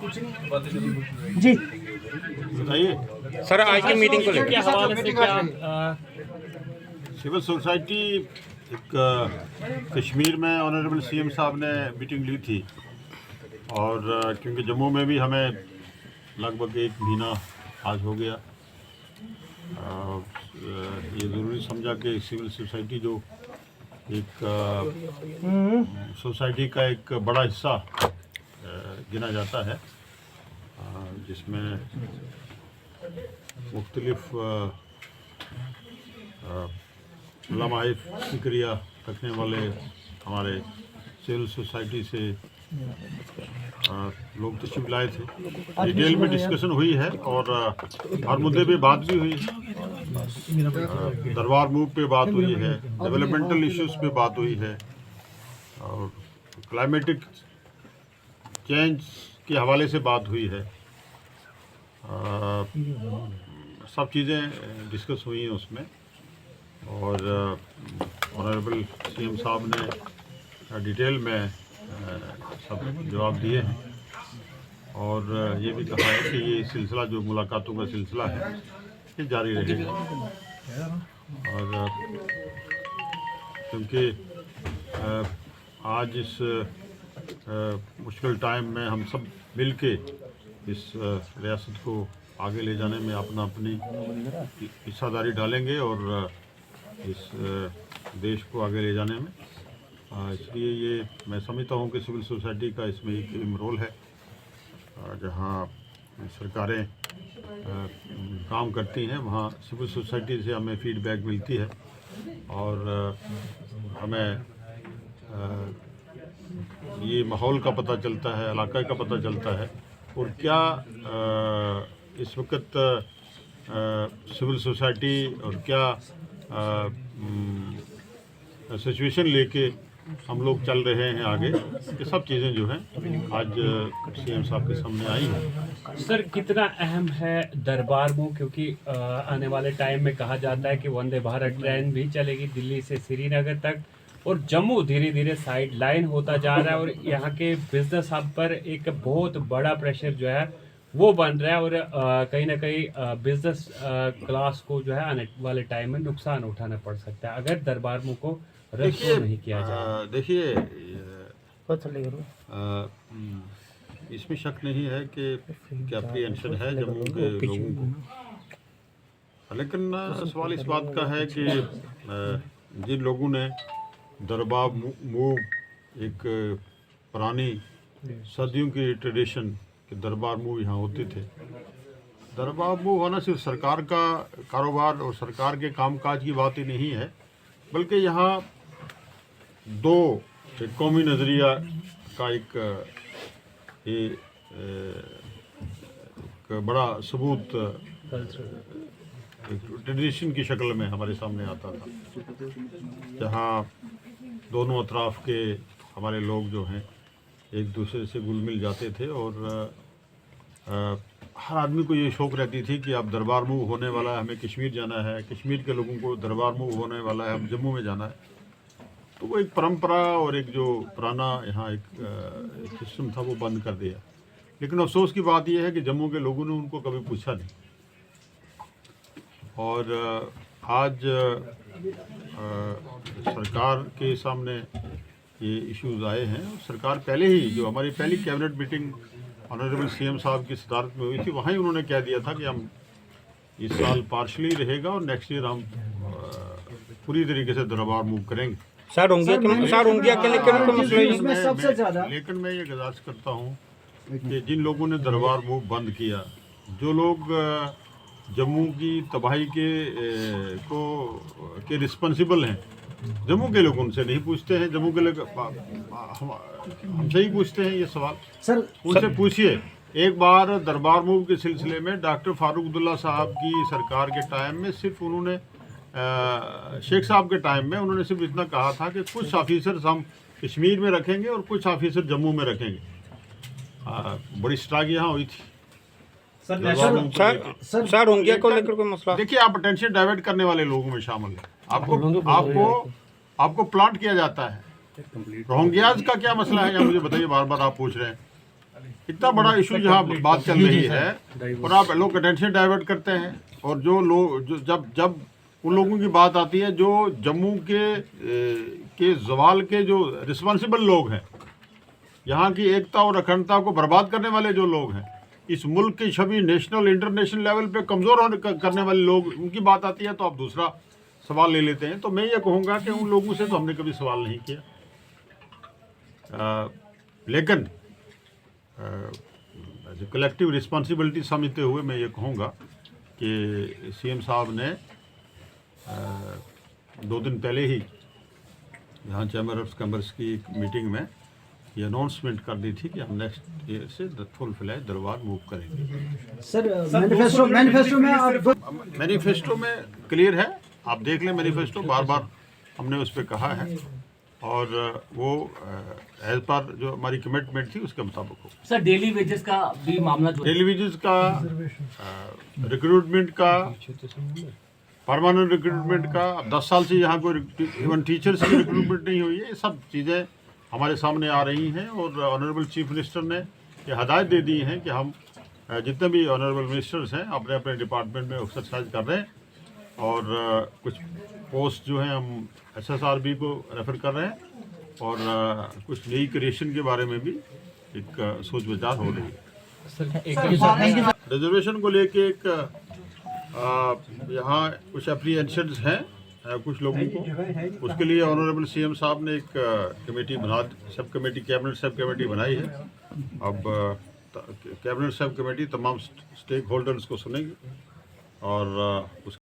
जी बताइए। सर आज की मीटिंग को लेकर के हवाले से क्या सिविल सोसाइटी एक कश्मीर में ऑनरेबल सीएम साहब ने मीटिंग ली थी और क्योंकि जम्मू में भी हमें लगभग 1 महीना आज हो गया, ये ज़रूरी समझा कि सिविल सोसाइटी जो एक सोसाइटी का एक बड़ा हिस्सा गिना जाता है, जिसमें मुख्तलिफ लम्हाए फिक्रिया रखने वाले हमारे सिविल सोसाइटी से लोग तशरीफ लाए थे। डिटेल में डिस्कशन हुई है और हर मुद्दे पे बात भी हुई है। दरबार मूव पे बात हुई है, डेवलपमेंटल इश्यूज पे बात हुई है और क्लाइमेटिक चेंज के हवाले से बात हुई है। सब चीज़ें डिस्कस हुई हैं उसमें और ऑनरेबल सीएम साहब ने डिटेल में सब जवाब दिए हैं और ये भी कहा है कि ये सिलसिला जो मुलाकातों का सिलसिला है ये जारी रहेगा और क्योंकि आज इस मुश्किल टाइम में हम सब मिलके इस रियासत को आगे ले जाने में अपनी हिस्सेदारी डालेंगे और इस देश को आगे ले जाने में, इसलिए ये मैं समझता हूँ कि सिविल सोसाइटी का इसमें एक अहम रोल है। जहाँ सरकारें काम करती हैं वहाँ सिविल सोसाइटी से हमें फीडबैक मिलती है और हमें ये माहौल का पता चलता है, इलाके का पता चलता है और क्या इस वक्त सिविल सोसाइटी और क्या सिचुएशन लेके हम लोग चल रहे हैं आगे, ये सब चीज़ें जो हैं आज सीएम साहब के सामने आई हैं। सर कितना अहम है दरबार मूव, क्योंकि आने वाले टाइम में कहा जाता है कि वंदे भारत ट्रेन भी चलेगी दिल्ली से श्रीनगर तक और जम्मू धीरे धीरे साइड लाइन होता जा रहा है और यहाँ के बिजनेस हब पर एक बहुत बड़ा प्रेशर जो है वो बन रहा है और कहीं ना कहीं बिजनेस क्लास को जो है आने वाले टाइम में नुकसान उठाना पड़ सकता है अगर दरबार मूव को रद्द नहीं किया जाए। देखिए, इसमें शक नहीं है कि अप्रीहेंशन है जम्मू के लोगों को, लेकिन सवाल इस बात का है कि जिन लोगों ने दरबार मूव एक पुरानी सदियों की ट्रेडिशन कि दरबार मूव यहाँ होते थे, दरबार मूव होना सिर्फ सरकार का कारोबार और सरकार के कामकाज की बात ही नहीं है, बल्कि यहाँ दो एक कौमी नज़रिया का एक बड़ा सबूत ट्रेडिशन की शक्ल में हमारे सामने आता था, जहाँ दोनों अतराफ़ के हमारे लोग जो हैं एक दूसरे से घुल मिल जाते थे और हर आदमी को ये शौक़ रहती थी कि अब दरबार मूव होने वाला है, हमें कश्मीर जाना है, कश्मीर के लोगों को दरबार मूव होने वाला है, अब जम्मू में जाना है। तो वो एक परंपरा और एक जो पुराना यहाँ एक सिस्टम था वो बंद कर दिया। लेकिन अफसोस की बात यह है कि जम्मू के लोगों ने उनको कभी पूछा नहीं और आज सरकार के सामने ये इश्यूज आए हैं। सरकार पहले ही जो हमारी पहली कैबिनेट मीटिंग ऑनरेबल सीएम साहब की सदारत में हुई थी, वहाँ ही उन्होंने कह दिया था कि हम इस साल पार्शली रहेगा और नेक्स्ट ईयर हम पूरी तरीके से दरबार मूव करेंगे। लेकिन मैं ये गुजारिश करता हूँ कि जिन लोगों ने दरबार मूव बंद किया, जो लोग जम्मू की तबाही के रिस्पॉन्सिबल हैं, जम्मू के लोग उनसे नहीं पूछते हैं, जम्मू के लोग हमसे ही पूछते हैं ये सवाल। सर उनसे पूछिए, एक बार दरबार मूव के सिलसिले में डॉक्टर फारूक अब्दुल्ला साहब की सरकार के टाइम में सिर्फ उन्होंने शेख साहब के टाइम में उन्होंने सिर्फ इतना कहा था कि कुछ ऑफिसर्स हम कश्मीर में रखेंगे और कुछ ऑफिसर जम्मू में रखेंगे। बड़ी स्ट्राइक यहाँ हुई थी। सर रोहिंग्या को लेकर कोई मसला? देखिए, आप अटेंशन डाइवर्ट करने वाले लोगों में शामिल हैं। आपको प्लांट किया जाता है। रोहिंग्याज का क्या मसला है, या मुझे बताइए, बार बार आप पूछ रहे हैं। इतना बड़ा इशू जहाँ बात चल रही है और आप लोग अटेंशन डाइवर्ट करते हैं, और जो लोग जो जब उन लोगों की बात आती है जो जम्मू के जवाल के जो रिस्पॉन्सिबल लोग हैं, यहाँ की एकता और अखंडता को बर्बाद करने वाले जो लोग हैं, इस मुल्क की छवि नेशनल इंटरनेशनल लेवल पे कमज़ोर करने वाले लोग, उनकी बात आती है तो आप दूसरा सवाल ले लेते हैं। तो मैं ये कहूँगा कि उन लोगों से तो हमने कभी सवाल नहीं किया, लेकिन जो कलेक्टिव रिस्पॉन्सिबिलिटी समझते हुए मैं ये कहूँगा कि सीएम साहब ने 2 दिन पहले ही यहाँ चैम्बर ऑफ कॉमर्स की एक मीटिंग में ये अनाउंसमेंट कर दी थी कि हम नेक्स्ट ईयर से फुल फ्लैज दरबार मूव करेंगे। सर मैनिफेस्टो में क्लियर है, आप देख लें मैनिफेस्टो, बार बार हमने उस पर कहा है और वो एज पर जो हमारी कमिटमेंट थी उसके मुताबिक हो। सर डेली वेजेस का भी मामला जो डेली वेजेस का, रिक्रूटमेंट का, परमानेंट रिक्रूटमेंट का, अब 10 साल से यहाँ कोई इवन टीचर्स की रिक्रूटमेंट नहीं हुई है, ये सब चीज़ें हमारे सामने आ रही हैं और ऑनरेबल चीफ मिनिस्टर ने ये हदायत दे दी हैं कि हम जितने भी ऑनरेबल मिनिस्टर्स हैं अपने अपने डिपार्टमेंट में एक्सरसाइज कर रहे हैं और कुछ पोस्ट जो हैं हम SSRB को रेफ़र कर रहे हैं और कुछ नई क्रिएशन के बारे में भी एक सोच विचार हो रही है। रिजर्वेशन को लेके एक यहाँ कुछ एप्रीहेंशंस हैं कुछ लोगों को, उसके लिए ऑनरेबल सीएम साहब ने एक committee sub committee cabinet sub committee बनाई है। अब कैबिनेट सब कमेटी तमाम स्टेक होल्डर्स को सुनेगी और उस